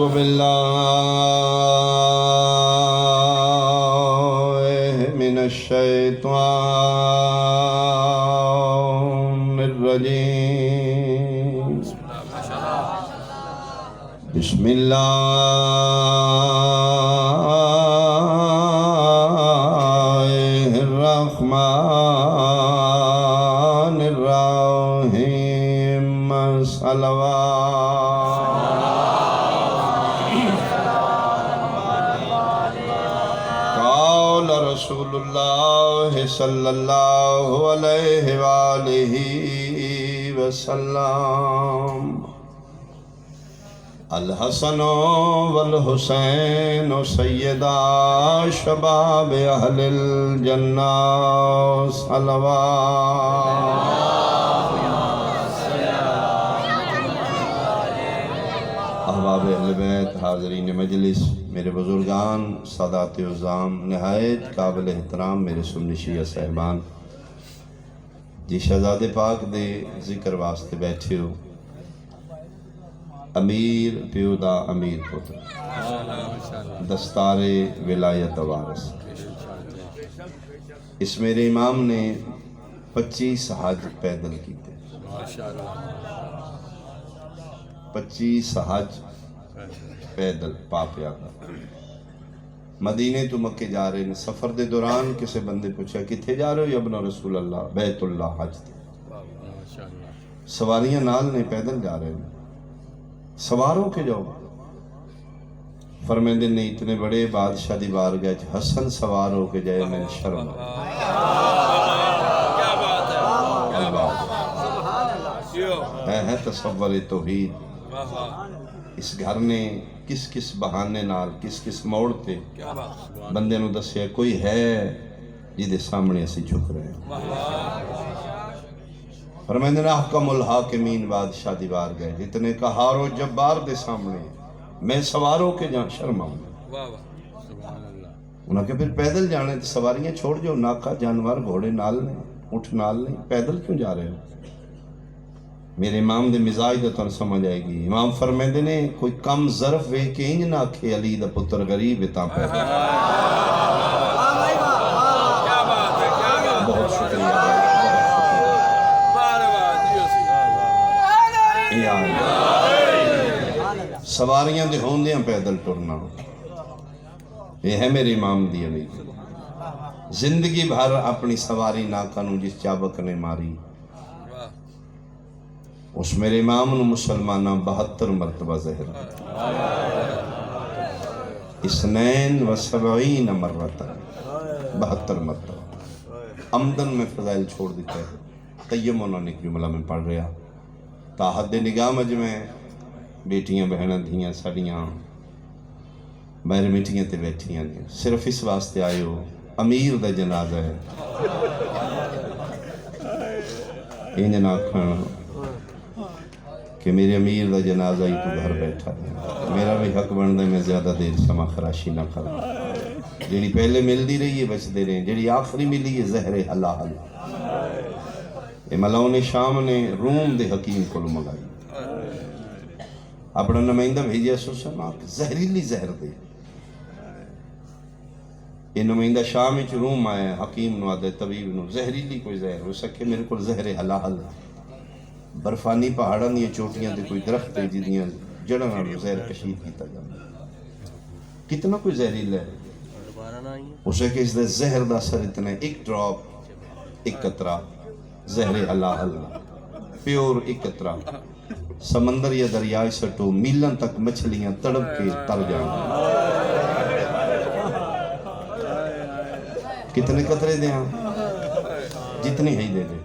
بالله من الشيطان الرجيم بسم الله الرحمن الرحيم صلوات قال رسول الله صلى الله عليه وآله وسلم الحسن والحسین سیدا شباب اہل الجنہ صلوات احباب اہل بیت حاضرین مجلس میرے بزرگان سادات عظام نہایت قابل احترام میرے سنی شیعہ صاحبان جی شہزادے پاک دے ذکر واسطے بیٹھے ہو امیر پیو دا امیر پتر دستار ولایت وارث اس میرے امام نے 25 حج پیدل کیتے 25 حج پیدل پاپیا کا مدینے تو مکے جا رہے ہیں سفر دے دوران کسے بندے پوچھا کتھے جا رہے ہو یا ابن رسول اللہ بیت اللہ حج تے سواریاں نال نے پیدل جا رہے ہیں سوار ہو کے جاؤ فرمیندے نے اتنے بڑے بادشاہ دی بارگاہ حسن سوار ہو کے جائے میں شرم ہے تصور توحید اس گھر نے کس کس بہانے نال کس کس موڑ تے بندے نو دسیا کوئی ہے جیدے سامنے اسی جھک رہے ہیں فرمائندے نے احکم الحاکمین بادشاہ دیوار گئے جتنے کہار و جبار دے سامنے میں سواروں کے جہاں شرم آؤں انہاں کہ پھر پیدل جانے تو سواریاں چھوڑ جو ناکہ جانور گھوڑے نال نہیں اٹھ نال نہیں پیدل کیوں جا رہے ہو میرے امام دے مزاج دا تن سمجھ آئے گی امام فرمائندے نے کوئی کم ظرف وے کے انج نہ کھے علی دا پتر غریب اتاں پیدل بہت شکریہ سواریاں دے ہوندیاں پیدل ٹرنا یہ ہے میرے امام دی امید زندگی بھر اپنی سواری ناکانو جس چابک نے ماری اس میرے امام نو مسلمانہ 72 مرتبہ زہر اثنین و سبعین مرتبہ 72 مرتبہ عمدن میں فضائل چھوڑ دیتا ہے تیم انہوں نے ایک جملہ میں پڑھ رہا تاحد نگاہ مجھ میں بیٹیاں بہنیں دھیاں ساڑیاں بہر میٹیاں تے بیٹھیاں دیں صرف اس واسطے آئے ہو امیر دا جنازہ ہے یہ جناب کھانا کہ میرے امیر دا جنازہ ہی تو گھر بیٹھا ہے میرا بھی حق بندہ میں زیادہ دیر سما خراشی نہ کروں جیڑی پہلے مل دی رہی ہے بچ دے رہے ہیں جیڑی آخری ملی ہے زہر حلال ملون شام نے روم دے حکیم کو منگائی اپنا نمائندہ بھیجیا سوسن آپ زہریلی زہر دے یہ نمائندہ شام وچ روم آئے حکیم نو آدھے طبیب نو زہریلی کوئی زہر ہو سکے میرے کو زہر حلال برفانی پہاڑاں دیا چوٹیاں دے کوئی درخت دے جدیاں جڑاں نالو زہر کشید کیتا جانا کتنا کوئی زہریلا ہے اسے کہ اس دے زہر دا اثر اتنا ہے ایک ڈراپ ایک قطرہ زہر حلال پیور ایک قطرہ سمندر یا دریائے سٹو میلن تک مچھلیاں تڑپ کے تر جائیں کتنے قطرے دیں جتنی ہی دے دے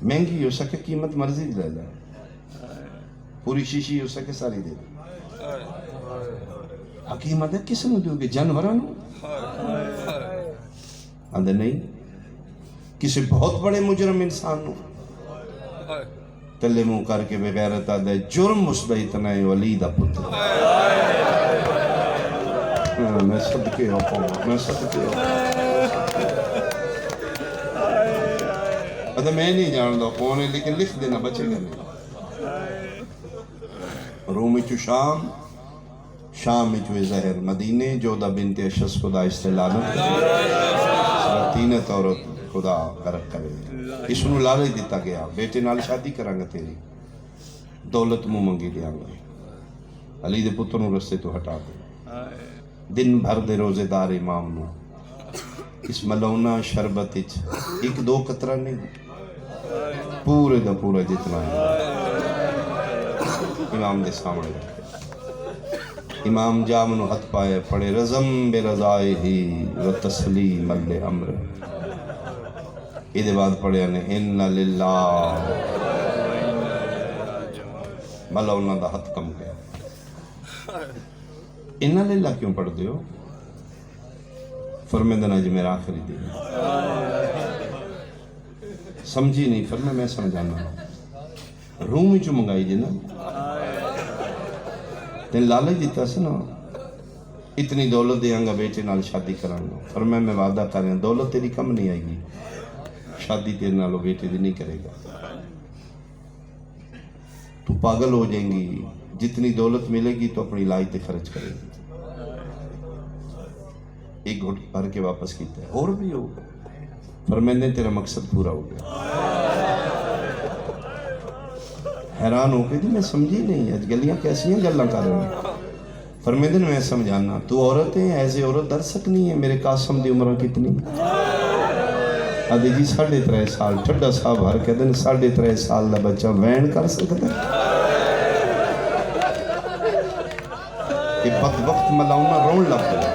مہنگی ہو سکے قیمت مرضی لے جائے پوری شیشی ہو سکے ساری دے دے حکیمت ہے کس نے دیو گے جانوران اندر نہیں کسی بہت بڑے مجرم انسان نو تلے منہ کر کے بغیرت آدھے جرم مسدہ اتنا ہے ولی دا پتر میں صدقے ہو پاؤں میں صدقے ہو میں نہیں جان دو کون ہے لیکن لکھ دینا بچے گا نہیں روم چو شام، شام چو زہر مدینے، جودہ بنت اشس خدا استعلانت تینت عورت خدا غرق کرے. اس نو لالچ دیتا گیا، بیٹے نال شادی کرانگا تیری، دولت منہ منگی دیا گا، علی دے پتر نو رستے تو ہٹا دے. دن بھر دے روزے دار امام نو اس ملونہ شربت ایک دو قطرہ نہیں، پورے دا پورا جتنا ہے امام دے سامنے رکھے. امام جامنو ہتھ پائے پڑے رزم بے رضائے ہی و تسلیم الامر. ایدے بعد پڑھے نے ان للہ، ملونہ دا ہتھ کم گیا. ان للہ کیوں پڑھ دیو؟ فرمے دن اج میرا آخری دن. سمجھی نہیں، فرمے میں سمجھانا روم ہی چو منگائی جی نا، تین لالچ دیتا سے نا، اتنی دولت دیاں گا بیٹے نال شادی کرانگا. فرمے میں وعدہ کر رہے ہیں دولت تیری کم نہیں آئے گی، شادی تیرے نالو بیٹے دی نہیں کرے گا. تو پاگل ہو جائیں گی، جتنی دولت ملے گی تو اپنی لائی تے خرچ کرے گی. ایک گھٹ بھر کے واپس کیتا ہے اور بھی ہوگا. فرمیندے تیرا مقصد پورا ہو گیا. حیران ہو کے جی میں سمجھی نہیں، آج گلیاں کیسی ہیں گلاں کر رہے ہیں. فرمیندے میں سمجھانا تو عورت ہے، ایسے عورت در سکنی ہے. میرے قاسم دی عمرہ کتنی؟ آدھی جی 3.5 سال. ٹھڈا صاحب ہر کہہ دن 3.5 سال دا بچہ وین کر سکتا ہے. یہ بدبخت ملاؤنا رون لگ گیا.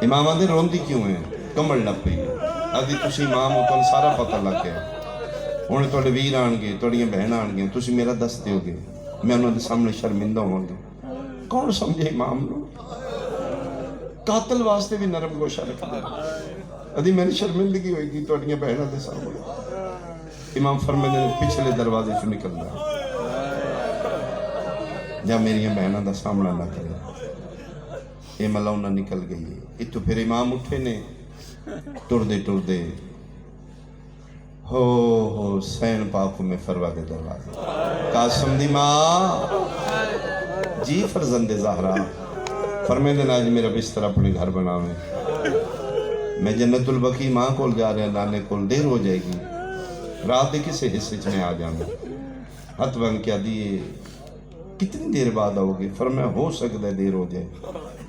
امام آدھے رون دی کیوں ہیں؟ کمل لگ پئی. آدھی تسی امام ہو تو سارا پتہ لگ گیا. انہیں توڑے ویر آن گے، توڑیاں بہن آن گے، تسی میرا دس دیو گے، میں انہوں نے سامنے شرمندہ ہوں گے. کون سمجھے امام لو؟ قاتل واسطے بھی نرم گوشہ رکھ دے. ادھی میری شرمندگی ہوئی گی توڑیاں بہنہ دے سامنے. امام فرماتے نے پچھلے دروازے سے نکل رہا جا میری بہنہ دا سامنا نہ کرے. یہ ملاؤنہ نکل گئی ہے. اتو پھر امام اٹھے نے ٹر دے ہو سین پاکو میں فروا دے دروازے. قاسم دی ماں جی فرزند زہرا. فرمے دن آج میرا بستر اپنے گھر بناویں، میں جنت البقی ماں کول جا رہا، نانے کول دیر ہو جائے گی، رات دے کسے حصے میں آ جانا. ہتھ بن کیا دیئے کتنی دیر بعد آؤ گے؟ فرمایا ہو سکتا ہے دیر ہو جائے.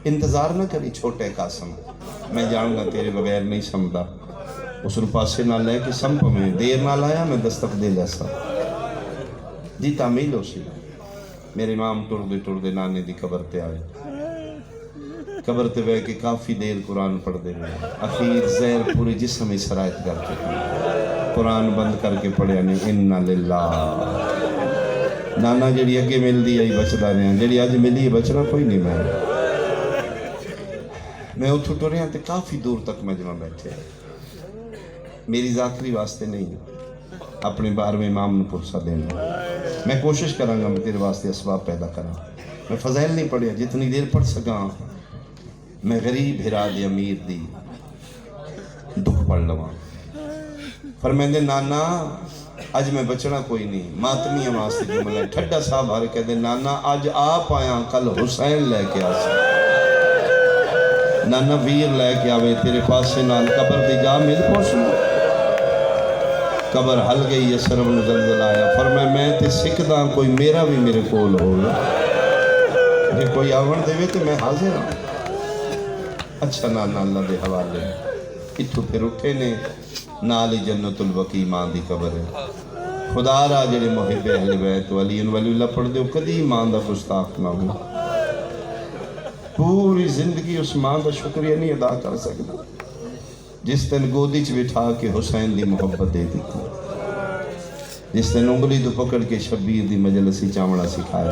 انتظار نہ کری چھوٹے قاسم، میں جاؤں گا تیرے بغیر نہیں سمدھا. اس نے پاسے نہ لے کے سمپ میں دیر نہ لایا، میں دستک دے لیسا جی تعمیل ہو سی. میرے امام ٹر دے نانے دی قبر تے آئے. قبر تے بے کے کافی دیر قرآن پڑھ دے میں اخیر زہر پوری جسم ہی سرایت کر کے قرآن بند کر کے پڑھے نے اِنَّا لِلَّهِ. نانا جڑی اگے مل دی آئی بچدا رہے ہیں، جڑی آج ملی بچنا کوئی نہیں. میں اتھو ٹرے ہیں تے کافی دور تک مجمع بیٹھے. میری ذاکری واسطے نہیں، اپنے 12ویں امام نے پرسہ دینا. میں کوشش کروں گا میں تیرے واسطے اسباب پیدا کروں. میں فضائل نہیں پڑھیا، جتنی دیر پڑھ سکاں میں غریب ہرا دی امیر دی دکھ پڑھ لواں. فرمیندے نانا اج میں بچنا کوئی نہیں. ماتمی واسطے جملہ ٹھڈا صاحب ہر کہہ دے نانا اج آپ آیا کل حسین لے کے آسا. نانا ویر لے کے آوے تیرے پاسے نال قبر دی جا مل پہنچنا. قبر ہل گئی ہے، سرم زلزل آیا. فرمایا میں تے سکھدا کوئی میرا بھی میرے کول ہو جے کوئی آون دے تو میں حاضر ہوں. اچھا نانا اللہ دے حوالے. اتھو پھر اٹھے نے نالی جنت البقی ماں دی قبر ہے. خدا را جڑے محب اہل بیت ولی اللہ پڑھ دے کدی ماں دا گستاخ نہ ہو. پوری زندگی اس ماں دا شکریہ نہیں ادا کر سکتا جس دن گودی چ بٹھا کے حسین دی محبت دے دیتی، جس دن انگلی تو پکڑ کے شبیر دی مجلسی چامڑا سکھایا.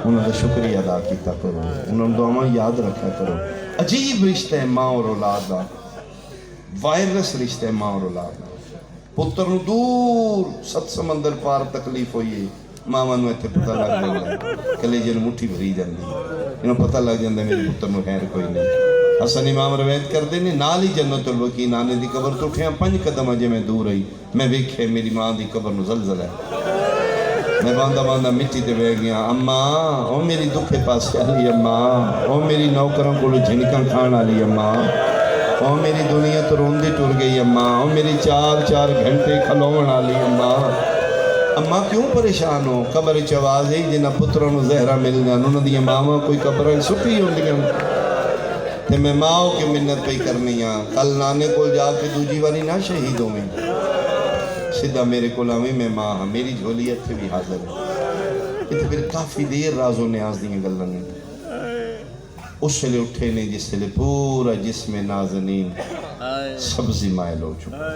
انہوں نے شکریہ ادا کیتا کرو، انہوں نے دعا یاد رکھا کرو. عجیب رشتہ ہے ماں اور اولاد دا، وائرس رشتہ ہے ماں اور اولاد دا. پتر نو دور 7 سمندر پار تکلیف ہوئی، ماما نو ایتھے پتہ لگ جائے کلیجے نو مٹھی بھری جاندی، انہوں پتہ لگ جاندے میرے پتر نو خیر کوئی نہیں. حسن امام روایت کر دے نے نال ہی جنت البقی نانے دی قبر تو اٹھیاں 5 قدم اجے میں دور رہی، میں ویکھے میری ماں دی قبر نو زلزلہ ہے. میں باندھا باندھا مٹی تے بہ گیا. اماں او میری دکھے پاس والی اماں, او میری نوکروں کو جھنکاں کھان والی اماں, او میری دنیا تو روندی ٹر گئی اماں, او میری 4 گھنٹے کھلون والی اماں. اماں کیوں پریشان ہو؟ قبر چ آواز ہے جنہاں پتروں نوں زہرا مل جان انہاں دی ماواں کوئی قبراں سٹی ہوندیاں تے میں ماں کی منت پئی کرنی ہاں. کل نانے کول جا کے دوجی واری نہ شہید ہوویں, سیدھا میرے کول آویں, میں ماں ہاں, میری جھولی اتھے بھی حاضر ہے. تے پھر کافی دیر راز و نیاز دیاں گلاں نے. اس ویلے اٹھے نے جس ویلے پورا جسم نازنین سبزی مائل ہو چکا,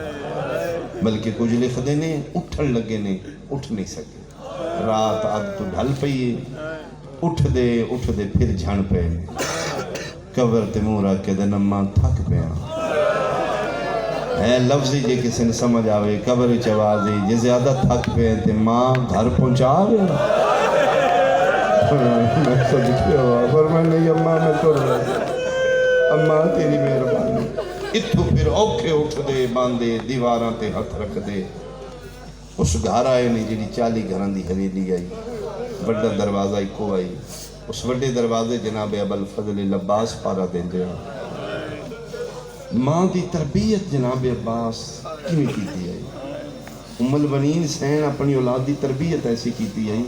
بلکہ کچھ لکھ دے نے اٹھن لگے نے اٹھ نہیں سکے. رات اب تو ڈھل پئی, اٹھ دے پھر جھن پے. قبر تے منہ رکھ کے دن اماں تھک پیا. اے لفظی جے کسی نے سمجھ آوے, قبر چ آواز ہے جے زیادہ تھک پے تے ماں گھر پہنچا دے. میں صدقے ہوا پر میں نہیں اماں میں تر رہا, اماں تیری مہربانی. اتھو پھر اوکھے اٹھ دے باندے دیواراں تے ہاتھ رکھ دے. اس گھر آئے نے جڑی 40 گھراں دی حویلی آئی, بڑا دروازہ ایکو آئی. اس بڑے دروازے جناب ابوالفضل العباس پارا دیں دیا. ماں دی تربیت جناب عباس کیوں کیتی آئی؟ ام البنین حسین اپنی اولاد دی تربیت ایسی کیتی آئی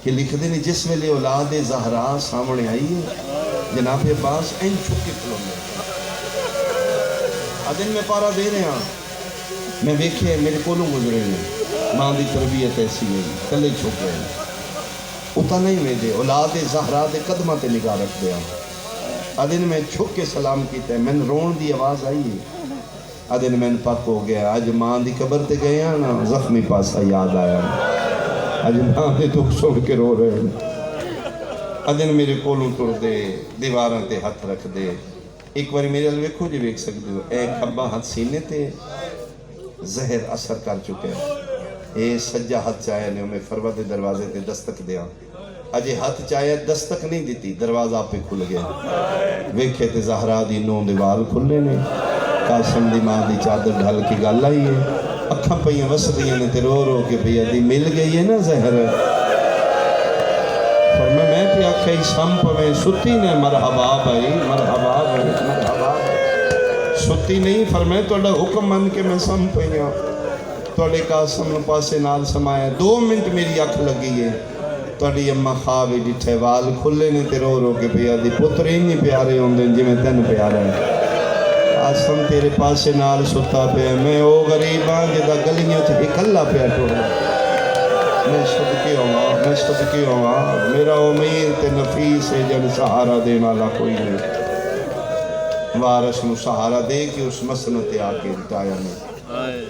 کہ لکھ دے نے جس ویلے اولاد زہرا سامنے آئی ہے جناب عباس این چھکے کھلو گئے. دن میں پارا دے رہے ہیں, میں ویکھے میرے کولوں گزرے نے. ماں دی تربیت ایسی ہے, کلے چھک رہے ہیں. اتا نہیں میں دے اولاد زہرا دے قدمہ تے نگاہ رکھ دیا. ادن میں چھک کے سلام کیتا ہے, میں رون دی آواز آئی ہے. ادن میں پاک ہو گیا. آج ماں دی قبر تے گئے ہیں نا, زخمی پاسا یاد آیا. آج ماں دے دکھ سن کے رو رہے ہیں. ادن میرے کولوں ٹر دے, دیواراں تے ہاتھ رکھ دے. ایک باری میرے الویکھو جی ویکھ سکتے ہو, اے کھبا ہاتھ سینے تے زہر اثر کر چکے ہیں. اے سجا ہاتھ چاہے نے ہمیں فروا دے دروازے تے دستک دیا. اجے ہاتھ چاہے دستک نہیں دیتی, دروازہ پہ کھل گیا. ویکھے تے زہرا دی نو دیوال کھلے نے, قاسم دی ماں دی چادر ڈھل کی گل آئی ہے. اکھاں پئیاں وسدیاں نے تے رو رو کے پیا دی مل گئی ہے نا زہر. فرمایا میں پہ آکھے سمپ میں ستی نے مرحبا بھائی, مرحبا بھائی, مرحبا بھائی. ستی نہیں, فرمایا توڑا حکم من کے میں سمپ پئیاں. توڑے قاسم پاسے نال سمایا. 2 منٹ میری اکھ لگی ہے. توڑی اماں خواب ڈٹھے وال کھلے نے تے رو رو کے پیا دی پتر نہیں پیارے ہوندے جی میں تین پیارا ہے. قاسم تیرے پاسے نال ستا پیا, میں او غریب ہاں جدا گلیاں تے اکلا پیا ٹر. میں صدقے ہوا, میرا امیر تے نفیس ہے جن سہارا دین والا کوئی نہیں. وارث نو سہارا دے کے اس مسنت آ کے رٹایا نے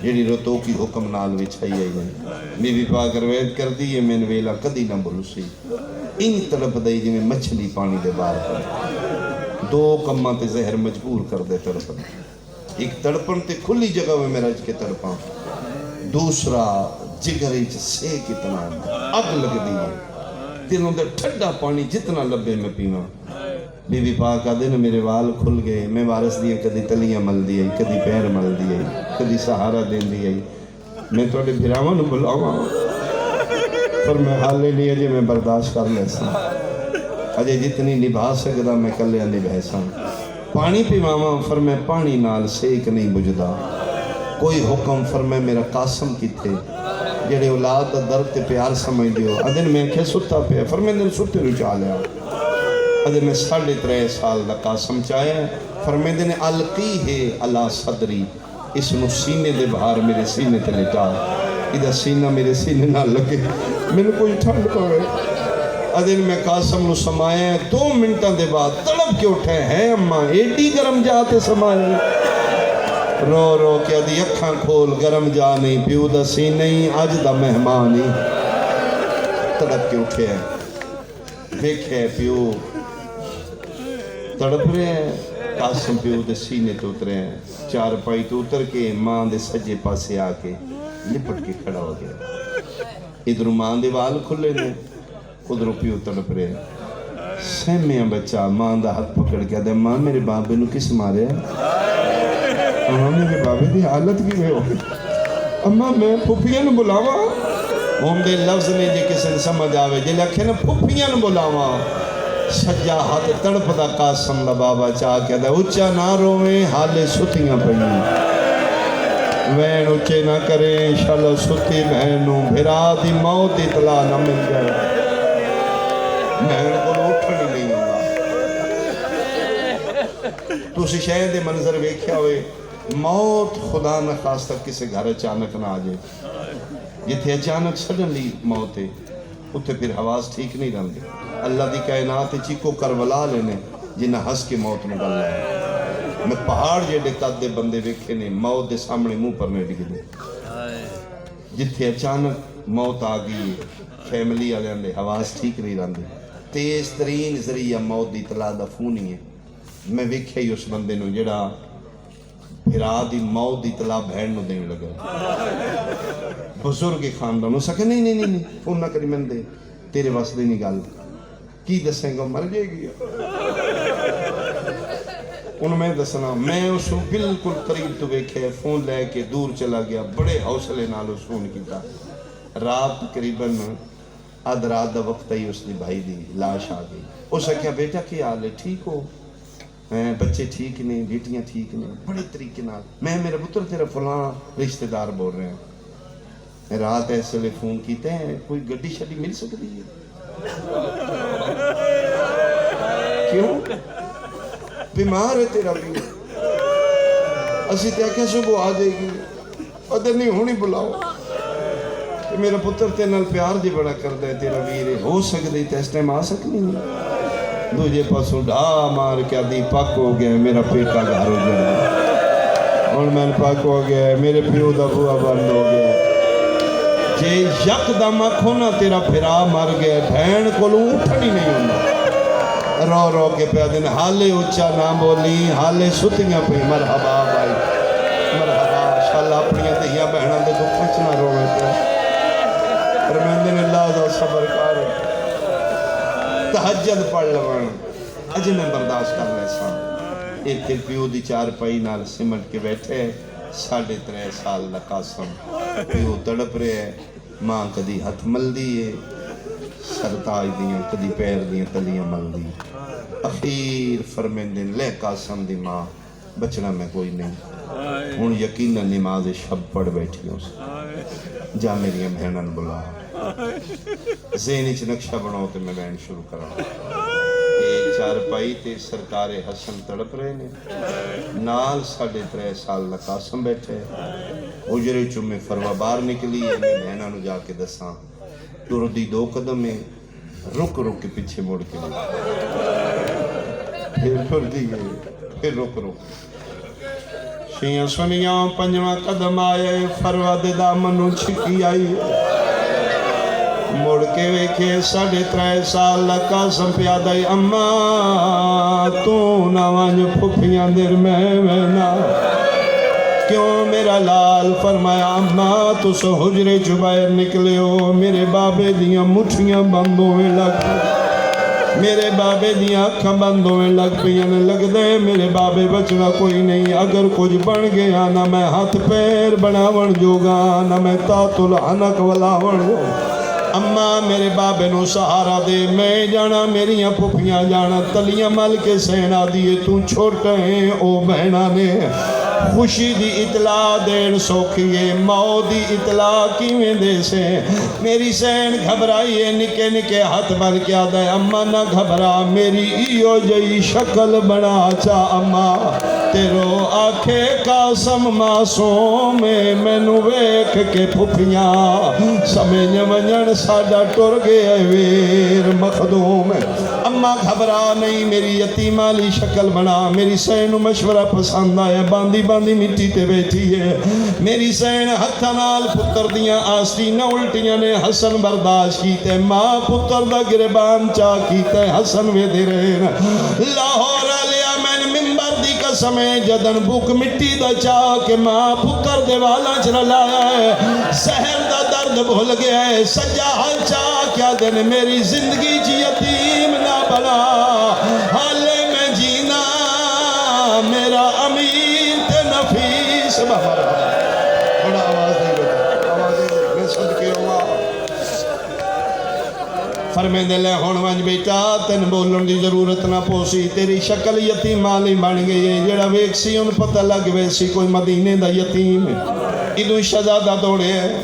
جیڑی رتو کی حکم نال وچھائی آئی ہے. بی بی پاک روایت کر دی ہے, میں ویلا کدی نہ بھولسی. ان تڑپ دئی جی میں مچھلی پانی دے بار پر 2 کماں تے زہر مجبور کر دے تڑپن. ایک تڑپن تے کھلی جگہ میں میرا کے تڑپاں, دوسرا جگری سیک اتنا اگ لگ دی ہے. تینوں دے ٹھڈا پانی جتنا لبے میں پیواں. بی بی پاک آدھے نے میرے وال کھل گئے. میں وارث دیئے کدی تلیاں مل دی آئی, کدی پیر مل دی آئی, کدی سہارا دین دی آئی. میں توڑے بھراواں نو بلاواں پر میں حالے لیے جی میں برداشت کر لے سا. اجے جتنی نبھا سکدا میں کلے نبھے سا. پانی پیواں فرمائے پانی نال سیک نہیں بجھدا. کوئی حکم فرمائے میرا قاسم کیتے جڑے اولاد دا درد تے پیار سمجھ دیو. ادن میں کہ ستا پیا, فرمائے دن ستے نو چاہ لیا. ادن میں 3.5 سال دا قاسم چاہے. فرمائے دن القی ہے اللہ صدری, اس نو سینے دے بہار میرے سینے تے لٹا. ادھا سینہ میرے سینے نہ لگے, میں نے کوئی ٹھنڈ پڑے. ادن میں قاسم نو سمائے. 2 منٹاں دے بعد تڑپ کے اٹھے ہیں اماں ایڈی گرم جاتے سمائے. رو رو کے ادھی اکھاں کھول, گرم جا نہیں پیو دا سی نہیں, آج دا مہمان ہی. تڑپ کے اٹھے ہیں, دیکھے پیو تڑپ رہے ہیں. قاسم پیو دے سینے تو اترے ہیں. 4 پائی تو اتر کے ماں دے سجے پاسے آ کے لپٹ کے کھڑا ہو گیا. ادھر ماں دے وال کھلے نے, ادھر پیو تڑپ رہے ہیں. سہمیاں بچہ ماں دا ہاتھ پکڑ کے دے, ماں میرے بابے نو کس مارے ہے؟ اماں میرے بابے دی حالت کی میں ہو. اماں میں پھپھیاں نو بلاواں, ہوں دے لفظ نے جے کسی نے سمجھ آوے جے لکھے نا پھپیاں بلاواں سجا ہاتھ تڑپ دا قاسم دا بابا چاہ کے دا اچھا نہ رویں حالے ستیاں پئیاں وین اچھے نہ کریں انشاءاللہ ستی بہنوں بھرا دی موت اطلاع نہ مل جائے بہن کو اٹھن ہی نہیں ہوگا تو اسی شہر دے منظر ویکھیا ہوئے موت خدا نہ خواستہ کسے گھر اچانک نہ آجے جتھے اچانک سڈنلی موت ہے اتھے پھر حواس ٹھیک نہیں رہندے اللہ دی کائنات چیکو کربلا لینے جنہ ہس کے موت نہ گل ہے میں پہاڑ جیڑے قد دے بندے ویکھے نے موت دے سامنے منہ پر نہیں ڈگ دے جتھے اچانک موت آ گئی فیملی والے دے حواس ٹھیک نہیں رہندے تیز ترین ذریعہ موت دی اطلاع دا فون ہی ہے میں ویکھیا ہی اس بندے نو جڑا پھرا دی موت دی اطلاع بہن نو دین لگا بزرگ خاندان اس کہ نہیں فون نہ کری من دے تیرے واسطے نہیں گل کی دسیں گا مر جائے گی انہوں میں دسنا میں اس کو بالکل قریب تو بیکھے فون لے کے دور چلا گیا بڑے حوصلے نال اس فون کیتا رات تقریباً آدھ رات دا وقت ہی اس دی بھائی دی لاش آ گئی اس نے کہا بیٹا کی حال ہے ٹھیک ہو بچے ٹھیک نہیں بیٹیاں ٹھیک نہیں بڑے طریقے نال میں میرا پتر تیرا فلاں رشتہ دار بول رہے ہیں رات ایسے لئے فون کیتے ہیں کوئی گڈی شڈی مل سکتی ہے کیوں بیمار ہے تیرا بھی اسی تیکھے صبح آ جائے گی ادھر نہیں ہونی بلاؤ میرا پتر تے نال پیار دی بڑا کردہ ہے تیرا ویرے ہو سکتی تے اس ٹائم آ سکنی نہیں دوجے پاسوں ڈھا مار کیا دی پاک ہو گیا میرا پیٹا گھر ہو گیا اور میں پاک ہو گیا میرے پیو دا بوا بند ہو گیا جے یک دم کھونا تیرا پھرا مر گیا بھین کو لوں اٹھنی نہیں ہونا رو رو کے پہ دن حالے اچھا نہ بولی حالے ستیاں پہ مرحبا بھائی مرحبا انشاءاللہ اپنی دہیاں بہنوں دے تو کھچنا روے پہ اور میں دن اللہ دا صبر کر تحجد پڑھ لوان اجے میں برداشت کر لے سان ایک تیر پیو دی چار پائی نال سمٹ کے بیٹھے 3.5 سال دا قاسم پیو تڑپ رہے ہے ماں کدی ہتھ مل دی ہے سرتاج دیاں کدی پیر دیاں تلیاں مل دی اخیر فرمیندن لے قاسم دی ماں بچنا میں کوئی نہیں ہون یقینا نماز شب پڑھ بیٹھی ہوں جا میری بہنن بلا ذہنی چ نقشہ بناؤ تو میں بہن شروع کرا یہ چار پائی تے سرکار حسن تڑپ رہے نے نال 3.5 سال دا قاسم بیٹھے حجرے چمے فروا بار نکلی ہے میں بہنہ نو جا کے دساں ٹر دی 2 قدم میں رک کے پیچھے موڑ کے لیا پھر ٹر دی گئی پھر رک شیاں سنیاں 5واں قدم آئے فروا دے دامنوں چھکی آئی موڑ کے ویکھے 3.5 سال دا قاسم پیادہ اماں تو نہ وانج پھپیاں در میں نا کیوں میرا لال فرمایا اماں تو سو حجرے چو باہر نکلے ہو میرے بابے دیاں مٹھیاں بند ہوئے لگ میرے بابے دیاں اکھاں بند ہوئے لگ پیاں لگ دے میرے بابے بچنا کوئی نہیں اگر کچھ بن گیا نہ میں ہاتھ پیر بناون جوگا نہ میں تاتو لعنک ولاون جوگا اماں میرے بابے نو سہارا دے میں جانا میریاں پھپیاں جانا تلیاں مل کے سینا دیے تو چھوٹے ہیں او بہنا نے خوشی دی اطلاع دین سوکھیے موت دی اطلاع کیویں دے سے میری سین گھبرائیے نکے نکے ہاتھ بن کیا دے اماں نہ گھبرا میری ایو جئی شکل بنا چا اماں تیرو آنکھے قاسم معصوم میں نو ویکھ کے پھپیاں سمجھ ونجن ساڈا ٹر گئے ویر مخدوم اماں گھبرا نہیں میری یتیمالی شکل بنا میری سین مشورہ پسند آیا باندھی باندھی مٹی تے بیٹھی ہے میری سین ہتھاں نال پتر دیاں آستیناں الٹیاں نے حسن برداشت کیتے ماں پتر دا گربان چا کیتے حسن وے دے رہے لاہور لیا میں ممبر دی قسم جدن بک مٹی دا چا کہ ماں پتر دے والا چ رلایا ہے زہر دا درد بھول گیا ہے سجا حل چا کیا دن میری زندگی جی یتیم نہ بنا حالے میں جینا میرا امیر تے نفیس بہر بڑا آواز نہیں بتا آواز نہیں میں صدقے ہوا فرمیندے لے ہون ونج بیٹا تین بولن دی ضرورت نہ پوسی تیری شکل یتیماں لی بن گئی ہے جڑا ویکھ سی ان پتہ لگ ویسی کوئی مدینے دا یتیم ہے ادوں شہزادہ دوڑے ہے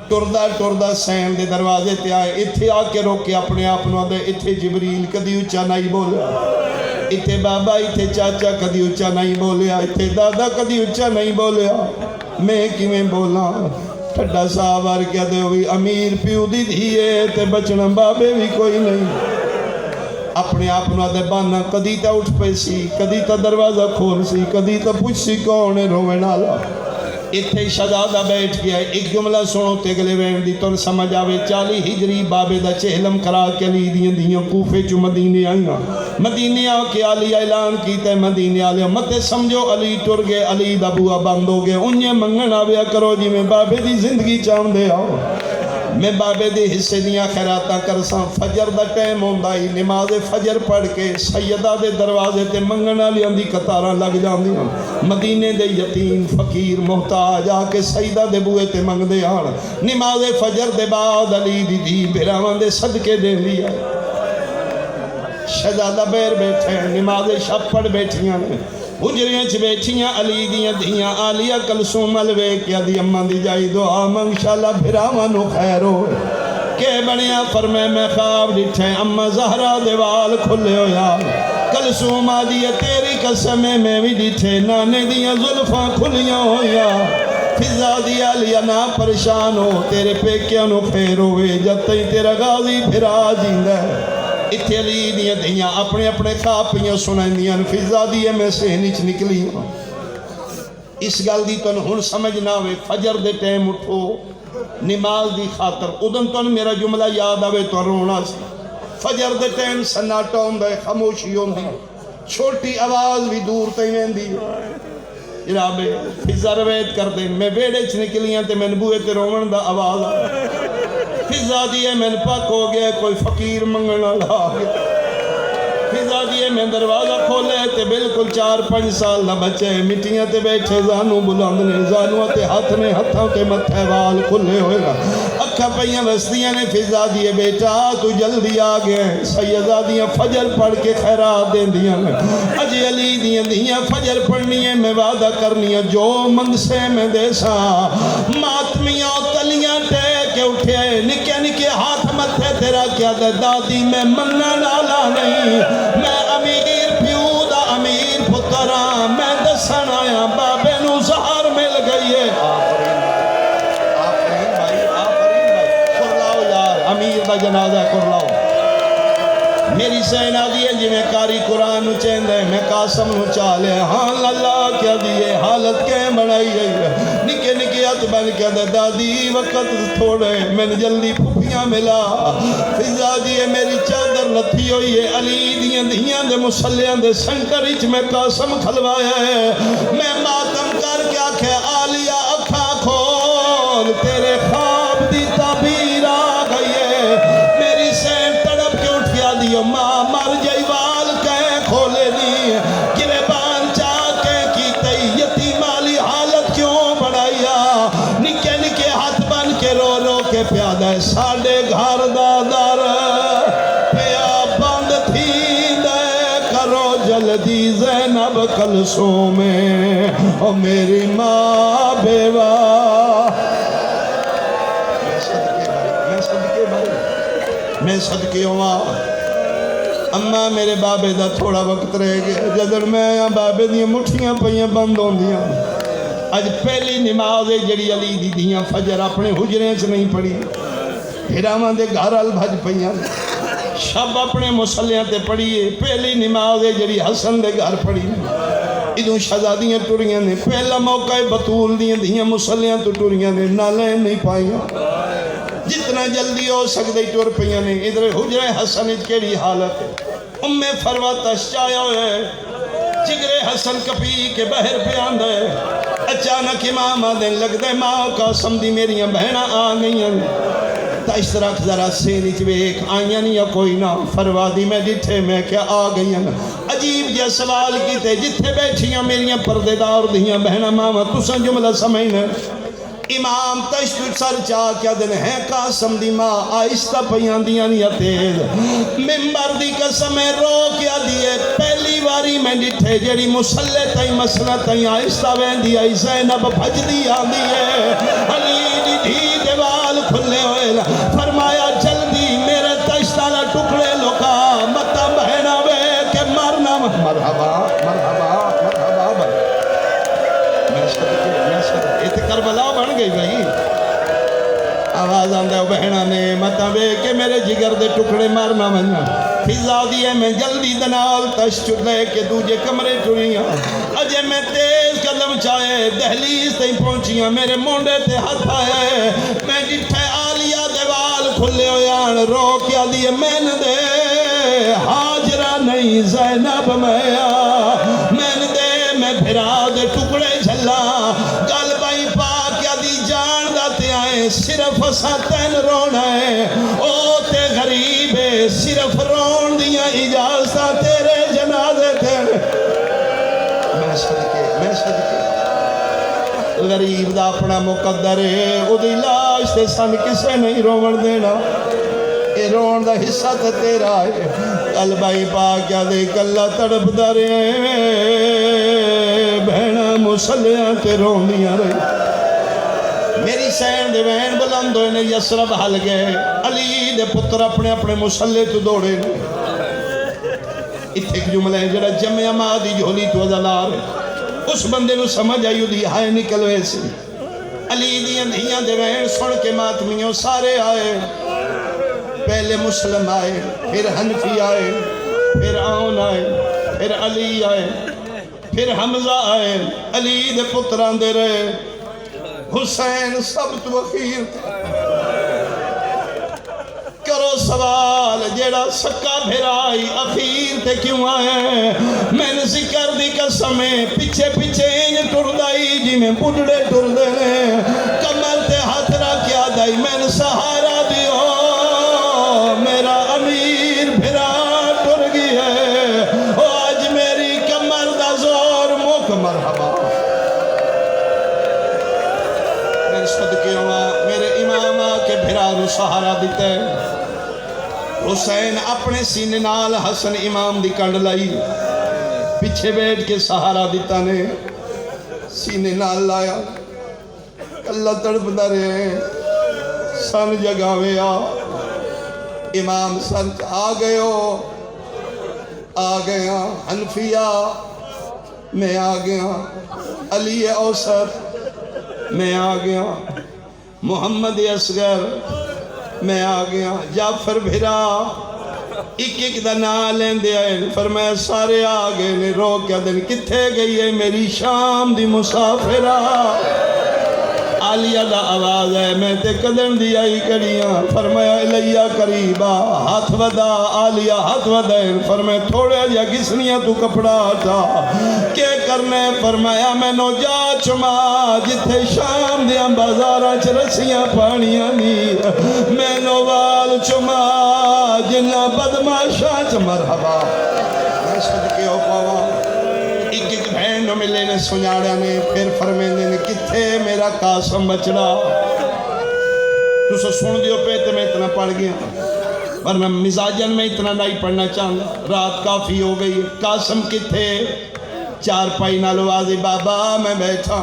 ٹردہ سین دے دروازے تے آئے اتھے آ کے روکے اپنے آپ نو دے اتھے جبریل کدی اچھا نہیں بولیا اتھے بابا اتھے چاچا کدی اچھا نہیں بولیا اتھے دادا کدی اچھا نہیں بولیا میں کیویں بولاں ٹھڈا صاحب آر کیا دے ہوئی امیر پیو دی دھیے تے بچنا بابے بھی کوئی نہیں اپنے آپ نو دے بانا کدی تا اٹھ پیسی کدی تا دروازہ کھول سی کدی تا پوچھ سی کونے روے نالا اتھے شہزادہ بیٹھ گیا ایک جملہ سنو تے گلے وین دی تن سمجھ آوے 40 ہجری بابے دا چہلم کرا کے علی دیاں کوفے چو مدینے آئیاں مدینے آ کے علی اعلان کیتا ہے مدینے آلے متے سمجھو علی ٹر گئے علی دا بوا بند ہو گئے انہیں منگن آویا کرو جی میں بابے دی زندگی چاہم دے آؤ میں بابے دے حصے دیاں خیراتاں کرساں فجر دا ٹائم ہوندائی نماز فجر پڑھ کے سیدہ دے دروازے تے منگنا لیاں دی قطاراں لگ جاندیاں مدینے دے یتیم فقیر محتاج آ کے سیدہ دے بوئے تے منگ دے آن نماز فجر دے بعد علی دی دی بھراوان دے صدقے دے لیا شہزادہ بیر بیٹھے نماز شب پڑھ بیٹھیاں حجریاں چھ بیٹھیاں علی دیاں دیاں آلیہ کلثوم الوے کیا دی اماں دی جائی دعا منشاءاللہ بھراوانو خیر ہوئے کہ بنیا فرمے میں خواب ڈٹھے اماں زہرہ دیوال کھلے ہو یا کلثوم آدھی تیری قسمیں میں بھی ڈٹھے نانے دیاں ظلفاں کھلیاں ہو یا فضا دی آلیہ نا پریشان ہو تیرے پیکیاں نو خیر ہوئے جب تئی تیرا غازی بھرا جیندہ ہے اتھے علی دیاں دیاں اپنے اپنے خواب پیاں سنائیں دیاں فضا دیاں میں سے نیچ نکلی اس گل دی تن ہن سمجھ نہ ہوئے فجر دے ٹائم اٹھو نماز دی خاطر ادن تن میرا جملہ یاد آوے تو رونا سی فجر دے ٹائم سناٹا ہوندہ ہے خاموشی ہوندی چھوٹی آواز بھی دور تیویں دی جنابے فضا روایت کر دیں میں بیڑے چ نکلیاں تے میں نبوے تے رومن دا آواز فضا دیئے میں پاک ہو گیا کوئی فقیر منگنا لا گیا فضا دیئے میں دروازہ کھولے تے بالکل 4-5 سال نہ بچے مٹیاں تے بیٹھے زانو بلندنے زانو تے ہاتھ نے ہتھوں تے متھے وال کھلے ہوئے گا اکھا پہیاں وستیاں نے فضا دیئے بیٹا تو جلدی آگئے سیدہ دیاں فجر پڑھ کے خیرات دیں دیاں اجی علی دیاں فجر پڑھنی ہے میں وعدہ کرنی ہے جو منگسے میں دے سا ماتمیاں تلیاں ٹے کے اٹھے نکے نکے ہاتھ متھے تیرا کیا دے دادی میں مننا ڈالا نہیں میں امیر پیو دا امیر پترا میں دسن آیا بابے نو زہر مل گئی ہے آفرین بھائی کر لاؤ یار امیر دا جنازہ کر لاؤ میری سینا دیئے جی میں کاری قرآن نو چین دے میں قاسم نو چالے ہاں اللہ کیا دیئے حالت کے بڑھائی ہے نکے نکیات بن کے دے دادی وقت تھوڑے میں نے جلدی پھوپیاں ملا فضا دیئے میری چادر لتھی ہوئی ہے علی دیاں دے مسلیاں دے سنکریچ میں قاسم کھلوایا ہے میں ماتم کر کے آکھے آلیہ اکھا کھول تیرے خواب دی تعبیر آ گئی ہے میری سین تڑپ کے اٹھ گیا دیو ماں مر جائی وال کہیں کھولے دی گریبان چاہ کے کی تی یتیمالی حالت کیوں بڑھایا نکے نکے ہاتھ بن کے رو رو کے پیادہ ہے ساڑھے گھر دادر پیا بند تھی دے کرو جلدی زینب کلثوم میں او میری ماں بیوہ میں صدقے ہوا اماں میرے بابے دا تھوڑا وقت رہ گیا جدر میں آیا بابے دیاں مٹھیاں پہیاں بند ہوں دیاں آج پہلی نماز جڑی علی دی دیاں فجر اپنے حجریں سے نہیں پڑھی پھراواں دے گھر البھج پہیاں شب اپنے مسلیاں تے پڑھیے پہلی نماز جڑی حسن دے گھر پڑھی ادھوں شہزادیاں ٹوریاں نے پہلا موقع بطول دیاں مسلیاں تو ٹوریاں نے نالیں نہیں پائیاں جتنا جلدی ہو سکتے ٹور پہیاں نے ادھر حجرہ حسن کیڑی حالت ہے فروہ تشچایا ہوئے جگرے حسن کپی کے بہر پہ آندہ ہے اچانک امام آدھیں لگ دے ماں قاسم دی میریاں بہنہ آ گئی ہیں تا اس طرح ذرا سینی چوے ایک آئیاں نہیں یا کوئی نہ فروا دی میں جتھے میں کیا آ گئی ہیں عجیب جا سوال کیتے جتھے بیٹھیاں میریاں پردے دار دیاں بہنہ ماں تساں جملہ سمجھنا امام تشت سر چاہ کیا دن ہے قاسم دی ماں آہستہ پیان دیاں نیا تیز ممبر دی قسم رو کیا دیئے پہلی واری میں ڈٹھے جڑی مسلح تائیں مسئلہ تائیں آہستہ وین دی آئی زینب بھج دی آن دیئے علی دی دھی دیوال کھلے ہوئے فرمایا جلدی میرے تشتالا ٹکڑے لکا متا بہنا وے کہ مرنا مرحبا مرحبا مرحبا میں صدقے یہ کربلا بن گئی بھائی آواز آندہ ہے بہنا نے متا وے کہ میرے جگر دے ٹکڑے مارنا بنا فضا دیئے میں جلدی دنال تشت لے کے دوجے کمرے ٹوڑیاں اجے میں تیز قدم چاہے دہلیز تیں پہنچیاں میرے مونڈے تے ہاتھ آئے میں جٹھے آلیا دیوال کھلے ہویان رو کیا دیئے میں دے حاجرہ نہیں زینب میں دے میں بھرا دے ٹکڑے جھلا گل بائی پاک کیا دی جان داتے آئے صرف ساتین رونا ہے او تے غریب ہے صرف رون دیا اجازتہ تیرے جنازے تیرے میں صدقے غریب دا اپنا مقدر ہے او دی لاش تے سن کسے نہیں روڑ دینا اے رون دا حصہ تے تیرا ہے قلبائی پاک کیا دے کلہ تڑپ دارے بہنا مسلیاں تے رون دیا رہے میری سین دے بہن بلند ہوئے نے یسرب حل گئے علی دے پتر اپنے اپنے مسلح تو دوڑے نے اتھے ایک جملہ ہے جڑا جمع ماں دی جھولی تو ازالار اس بندے نو سمجھ آئیو دی ہائے نکل ویسے علی دی اندھیاں دے بہن سن کے ماتمیوں سارے آئے پہلے مسلم آئے پھر حنفی آئے پھر آن آئے پھر علی آئے پھر حمزہ آئے علی دے پتران دے رہے حسین سب تو اخیر کرو سوال جیڑا سکا بھرائی اخیر تے کیوں آئے میں نے ذکر دی قسمیں پیچھے پیچھے انج ٹردائی جی میں بڑھڑے ٹردے نے کمر تے ہاتھ رکھیا دائی میں نے سہارا دیو میرا امیر بھرا ٹر گئی ہے او آج میری کمر دا زور موک مرحبا صدقے ہوا میرے امام کے بھرا رو سہارا دیتے حسین اپنے سینے نال حسن امام دی کنڈ لائی پیچھے بیٹھ کے سہارا دیتا نے سینے نال لایا اللہ تڑپ دارے سن جگاوے امام سن آ گیا حنفیہ میں آ گیا علی اوسط میں آ گیا محمد اصغر میں آ گیا جعفر بھرا ایک ایک دا نام لیندے آئے فرمایا سارے آ گئے نے رو کیا دن کتھے گئی ہے میری شام دی مسافرہ عالیہ دا آواز ہے میں تے قدم دی آئی کریاں فرمایا الیہ قریبا ہاتھ ودا عالیہ ہاتھ ودا فرمایا تھوڑے جا کسنیاں تو کپڑا تھا کہ کرنے فرمایا میں نو جا چما جتھے شام دیاں بازاراں چ رسیاں پانیاں نی میں نو وال چما جنہ بدماشاں چ مرحبا میں صدقے ہو پاوا ایک ایک بہن نو ملے نے سنیاڑیا نے پھر فرمیندے نے کتھے میرا قاسم بچڑا تو سو سن دیو پہ تے میں اتنا پڑھ گیا ورنہ مزاجن میں اتنا نہیں پڑھنا چاہتا رات کافی ہو گئی قاسم کتھے چار پائی نالو آزی بابا میں بیٹھا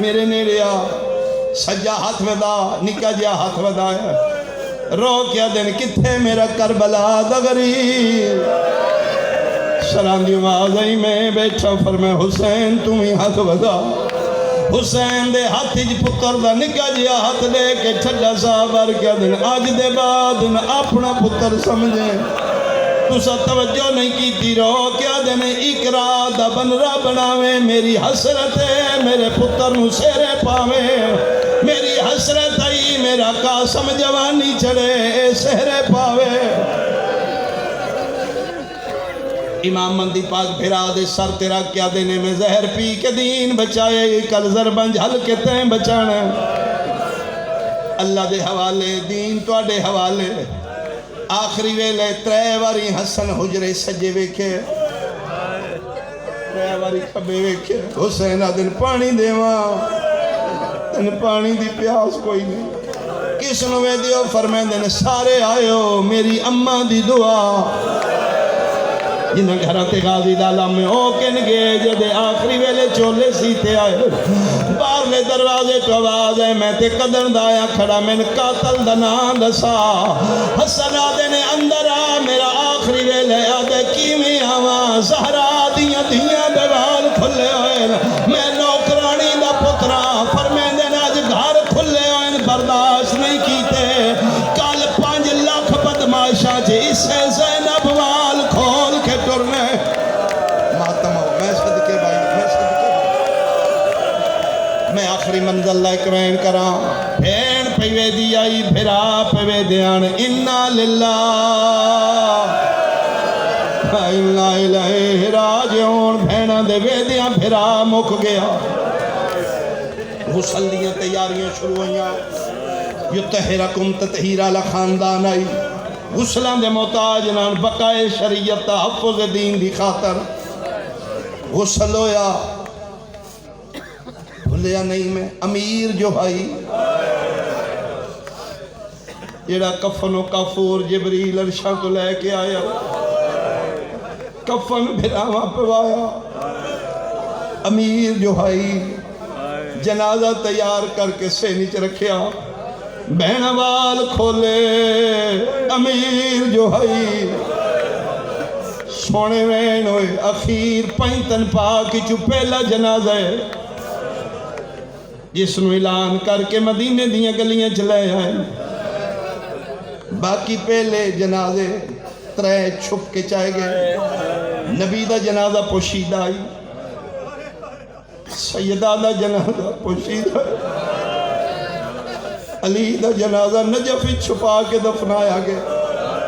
میرے نیڑے آ سجا ہاتھ میں دا نکا جیا ہاتھ میں دا رو کیا دن کتھے میرا کربلا دا غریب سلام دی آواز آئی میں بیٹھا فرمائے حسین تمہیں ہاتھ بدا حسین دے ہاتھ جی پتر دا نکا جیا ہاتھ لے کے چھڑا صاحبار کیا دن آج دے بعد اپنا پتر سمجھے تو سا توجہ نہیں کی تھی رو کیا دن اقرا دا بنرا بناوے میری حسرت ہے میرے پتر نو سیرے پاوے میری حسرت آئی میرا قاسم جوانی چڑے اے سہرے پاوے امام مندی پاک بھرا دے سر تیرا کیا دینے میں زہر پی کے دین بچائے کل زربنج حل کے تین بچانا اللہ دے حوالے دین تو آڈے حوالے آخری ویلے ترے واری حسن حجرے سجے ویکھے ترے واری کھبے ویکھے حسین دن پانی دے ماں میں پانی دی پیاس کوئی نہیں کس نو ویدیو فرمیندے نے سارے آئیو میری اماں دی دعا جنہیں گھراتے غازی لالا میں اوکن گئے جدے آخری ویلے چولے سیتے آئے باہرلے دروازے تو آواز ہے میں تے قدر دایا کھڑا میں نے قاتل دنان دسا حسن آدھے نے اندر آ میرا آخری ویلے آدھے کیویں آواں زہرا دیاں دیاں بیوال کھلے ہوئے میں نوکرانی دا پترا فرمیندے نے آج گھر کھلے ہوئے برداشت نہیں کیتے کل 5 لاکھ بدماشا جی اسے زینب وال کھول کے ٹرنے ماتم ہو میں صدقے بھائی میں آخری منزل لائک رہن کراں بھین پیوے دی آئی بھرا پیوے دیان انا للہ انا الہ راجعون بھینا دے وے دیاں بھرا مک گیا غسل دیاں تیاریاں شروع ہوئیاں یتہرکم تطہیرہ لخاندان آئی غسلان دے محتاج نان بقائے شریعت تحفظ دین دی خاطر غسل ہویا بھلیا نہیں میں امیر جو بھائی جیڑا کفن و کافور جبریل عرشاں تو لے کے آیا کفن بھراواں پوایا امیر جو بھائی جنازہ تیار کر کے سینی چ رکھیا بہن وال کھولے امیر جو ہائی سونے وین ہوئے اخیر پینتن پاک چو پہلا جنازہ ہے جس نو اعلان کر کے مدینے دیاں گلیاں چلے آئے باقی پہلے جنازے 3 چھپ کے چاہے گئے نبی دا جنازہ پوشیدہ آئی سیدہ دا جنازہ پوشیدہ علی دا جنازہ نجفی چھپا کے دفنایا گیا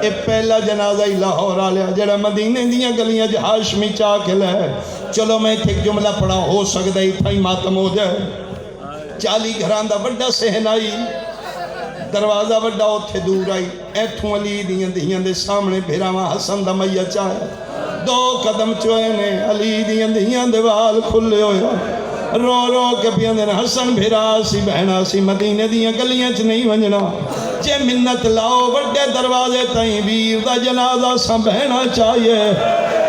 اے پہلا جنازہ ہی لاہور آلیا جڑا مدینے دیاں گلیاں ہاشمی چاہ کے لے چلو میں ایک جملہ پڑھا ہو سکتا ہی تھا ہی ماتم ہو جائے 40 گھران دا بڑا سہن آئی دروازہ بڑا اتھے دور آئی ایتھوں علی دیاں دے سامنے بھیراواں حسن دا میہ چاہے 2 قدم چوئے نے علی دیاں دے وال کھلے ہوئے رو رو کے پیاندے نے حسن بھیرا سی بہنا سی مدینے دیاں گلیاں چ نہیں ونجنا جے منت لاؤ بڑے دروازے تائیں ویر دا جنازہ سا بہنا چاہیے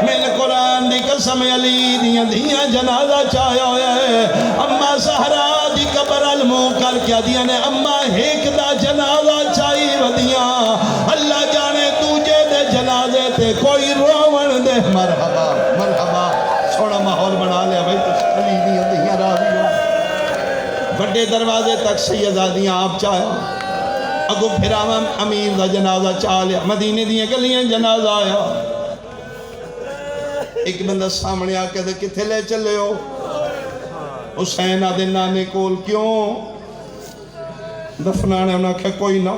میں نے قرآن دی قسم علی دیاں جنازہ چاہیا ہوئے اما سہرا دی قبر علموں کر کیا دیا نے اما ایک دا جنازہ چاہی ودیاں اللہ جانے تجھے دے جنازے تے کوئی روون دے مرحبا مرحبا سوڑا ماحول بنا لیا بھائی تو علی دیاں راضی ہو بڑے دروازے تک سیدادیاں آپ چاہیا اگو پھراواں امیر دا جنازہ چاہ لیا مدینے دیاں گلیاں جنازہ آیا ایک بندہ سامنے آ کے دے کتھے لے چلے ہو حسین آدھے نانے کول کیوں دفنانے انہاں کہ کوئی نہ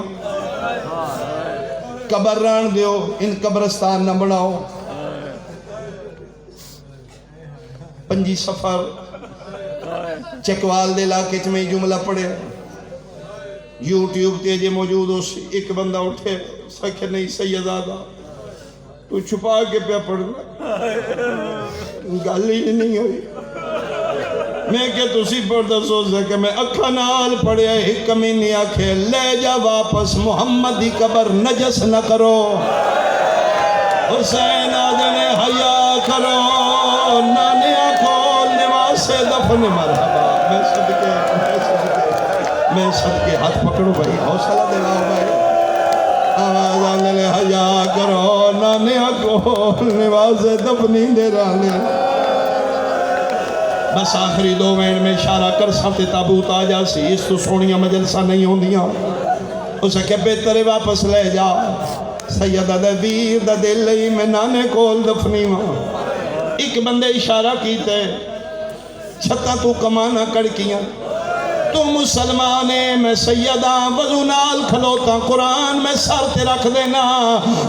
قبر ران دیو ان قبرستان نہ بڑھاؤ 5 سفر چکوال دے علاقے میں جملہ پڑھے یوٹیوب تے جے موجود ہو ایک بندہ اٹھے سکھے نہیں سیدادہ تو چھپا کے پہ پڑھنا گالی نہیں ہوئی میں کہ تسی پڑھتا سوچ سکے میں اکھا نال پڑھے ایک کمینی آکھے لے جا واپس محمد دی قبر نجس نہ کرو حسین آدھنے حیاء کرو نانے آکھو نواز سے دفن مرحبا میں صدقے ہاتھ پکڑو بھائی حوصلہ دلاؤ بھائی آواز آنے لے حیاء کرو نانے آکھو نواز سے دفنی دے رانے بس آخری 2 منٹ میں اشارہ کر سکتے تابوت آ جا سی اس تو سونیاں مجلسہ نہیں ہوں دیاں اسے کہ بہترے واپس لے جا سیدہ دے ویر دے دل لئی میں نانے کول دفنی ماں ایک بندے اشارہ کیتے چھتا تو کمانا کڑکیاں تو مسلمانے میں سیدہ وضو نال کھلوتا قرآن میں سر تے رکھ دینا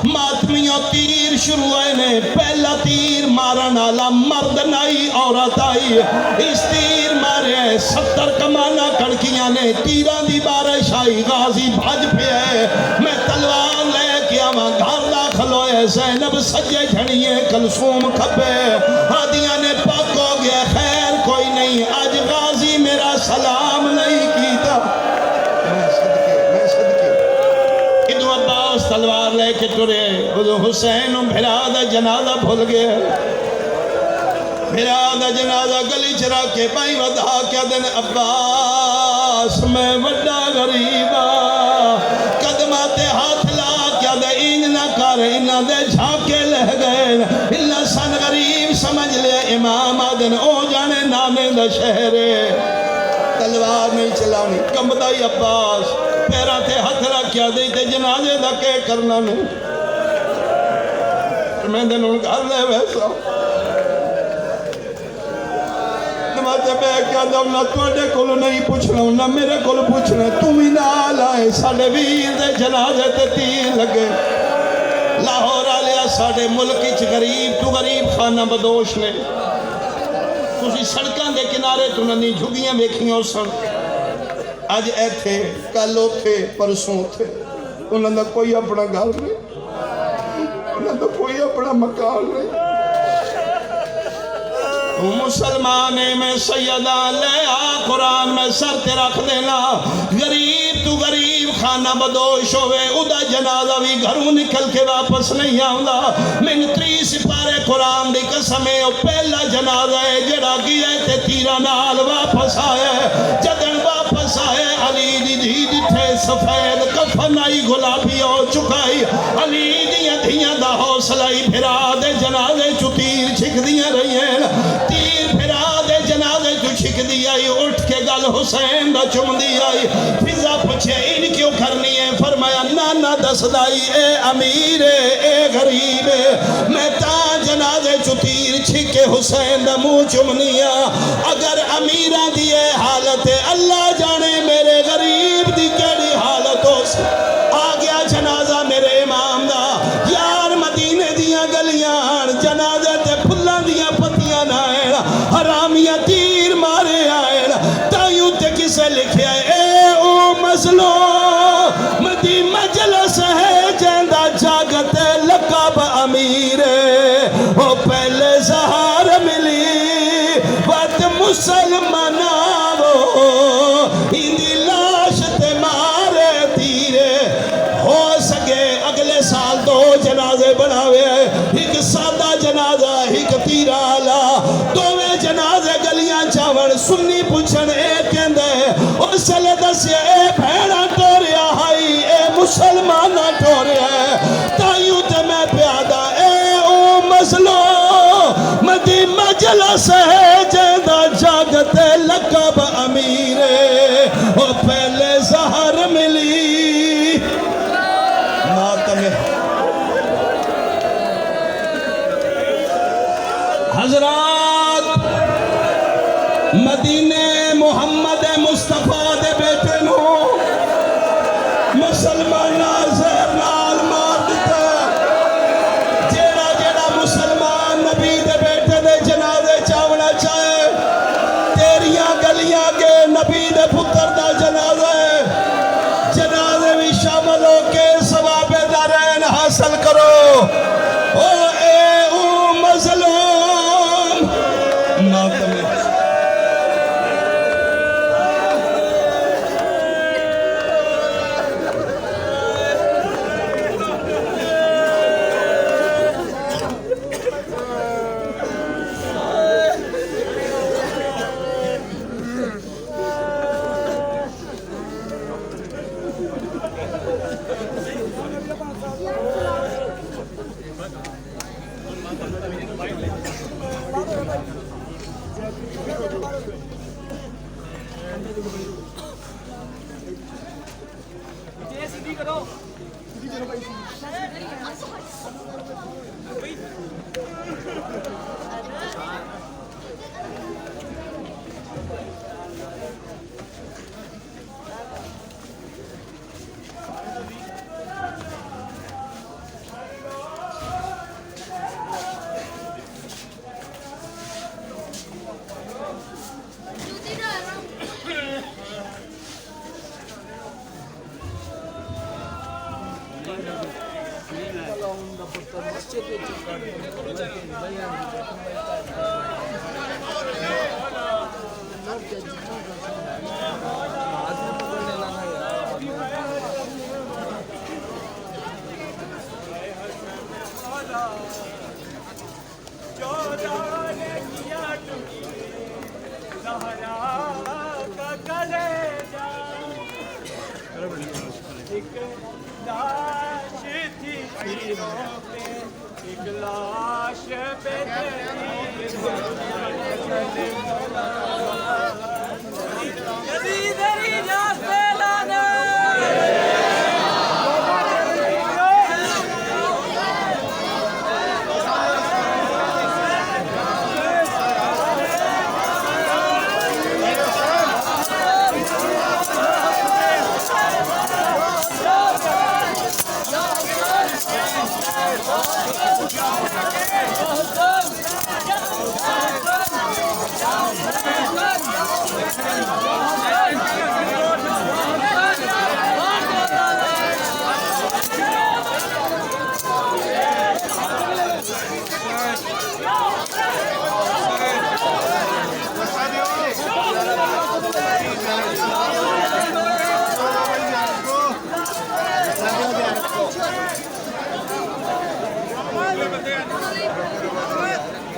ماتمیوں تیر شروع آئے نے پہلا تیر مارن آلا مرد نائی عورت آئی اس تیر مارے 70 کمانا کڑکیاں نے تیران دی بارش آئی غازی بھاج پہ ہے میں تلوار لے کیا ماں گھر داخل ہوئے زینب سجے جھڑیے کلثوم کھپے ہادیاں نے پاک ہو گیا خیر کوئی نہیں آج غازی میرا سلام نہیں کی تلوار لے کے ٹرے حسین بھرا دا جنازہ بھول گیا بھرا دا جنازہ گلی چرا کے بائی ودا کیا دن عباس میں وڈا غریبا قدمات ہاتھ لا کیا دے اینج نہ کر انہ دے جھاکے لہ گئے اللہ سن غریب سمجھ لے امام آدن او جانے نانے دا شہرے تلوار نہیں چلانی کمبدائی عباس پیرا تے ہاتھ رکھیا دے تے جنازے دا کے کرنا نہیں میں دن ان کر لے ویسا نمازے بے کیا دو نہ توڑے کولو نہیں پوچھنا نہ میرے کولو پوچھنا تم ہی نہ لائے ساڑے ویر دے جنازے تے تیر لگے لاہور آلیا ساڑے ملکی چھ غریب تو غریب خانہ بدوش نے تُسی سڑکان دے کنارے تو ننی جھگیاں بیکھیاں سن آج اے تھے کلو تھے پرسوں تھے انہوں نے کوئی اپنا گھر نہیں انہوں نے کوئی اپنا مکان نہیں مسلمانے میں سیدہ لے آ قرآن میں سر تے رکھ دینا غریب تو غریب خانہ بدوش ہوئے ادا جنازہ بھی گھروں نکل کے واپس نہیں آؤں من 30 سپارے قرآن دی قسمیں او پہلا جنازہ ہے جڑا گیا تے تیرہ نال واپس آئے جدن واپس آئے علی دی دی تھے سفید کفن آئی گلابی ہو چکائی علی دیاں دھیاں دا حوصلائی پھرا دے جنازے چو تیر چھک دیاں رہی ہیں تیر پھرا دے جنازے تو چھک دی آئی اٹھ کے گل حسین دا چم دی آئی فضا پوچھے ان کیوں کرنی ہے فرمایا نانا دس دائی اے امیر اے غریب میں تا جنازے چو تیر چھکے حسین دا منہ چمنیا اگر امیران دیئے حالت اللہ جانے میرے غریب دی کیڑی حالت ہو سے آ گیا جنازہ میرے امام دا یار مدینے دیاں گلیاں جنازے تے پھلاں دیاں پتیاں نائیں حرامیاں تیر مارے آئیں تائیوں تے کسے لکھے آئے اے او مظلو مدی مجلس ہے جیندہ جاگتے لقب امیر او پہلے زہار ملی وقت مسلمانہ وہ ہندی لاش تے مارے تیرے ہو سکے اگلے سال 2 جنازے بناوے ایک سادہ جنازہ ایک تیرالا دوویں جنازے گلیاں چاوڑ سنی پوچھن اے کہندے اور سلے دس اے بھیڑا ٹوریا ہائی اے مسلمانہ ٹوریا تائیوں تے میں پیادہ اے او مظلو مدی مجلس ہے جیندہ جاگتے لقب امیر وہ پہلے زہر ملی ماتم حضرات مدینے محمد مصطفیٰ دے بیٹے نو مسلمانہ زہر نال مار دیتا جیڑا جیڑا مسلمان نبی دے بیٹے دے جنازے چاونا چاہے تیریاں گلیاں کے نبی دے پتر دا جنازہ ہے جنازے بھی شامل ہو کے ثواب دارین حاصل کرو او اے او مظلوم ماتم